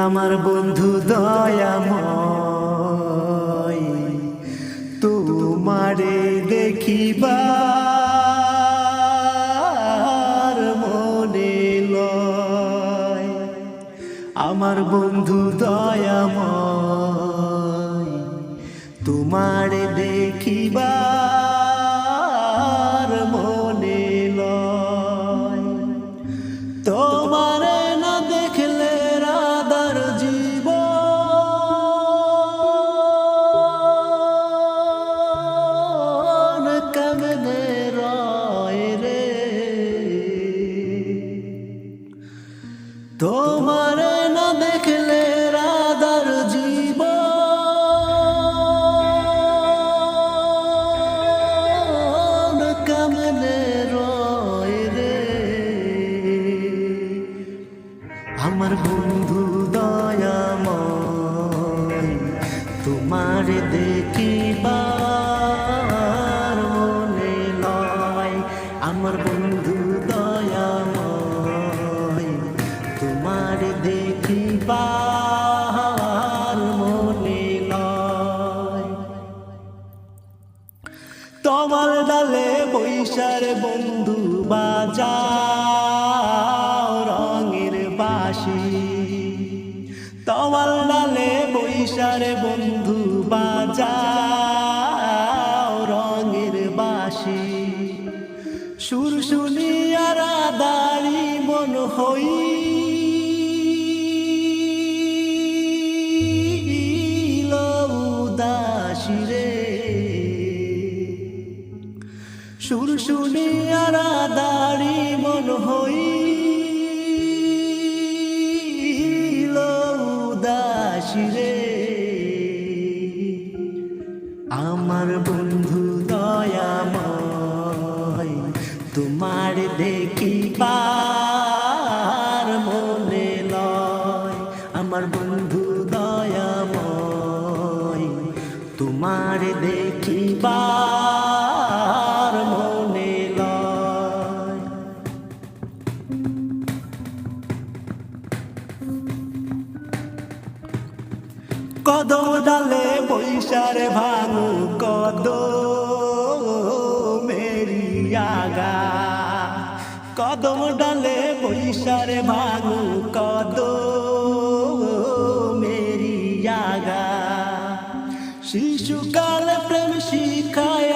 আমার বন্ধু দয়াময়, তোমারে দেখিবার মনে লয়। আমার বন্ধু দয়াময়, তোমারে দেখিবার মনে লয়। তোমারে না দেখলে রাধার জীবন কেমনে রয় রে। তোমারে না দেখলে রাধার জীবন কেমনে রয় রে। আমার বন্ধু দয়াময়, তোমার দেখিবার মনে লয়। আমার বন্ধু দয়াময়, তোমার দেখিবার মনে লয়। তোমার ডালে বৈশার বন্ধু বাজাও রঙের বাঁশি। তোমার ডালে বৈশার বন্ধু বাজাও রঙের বাঁশি। সুর শুনিয়া রাধারি মন হইল উদাসী রে। সুর শুনিয়া রাধারি মন হইল উদাসী রে। আমার বন্ধু দয়াময়, তোমার দেখিবার মনে লয়। আমার বন্ধু দয়াময়, তোমার দেখিবার মনে লয়। কদম ডালে বৈশার ভাঙু কদমেরি আগা। কদম ডালে বৈশার ভাঙু কদমেরি আগা। শিশুকাল প্রেম শিখায়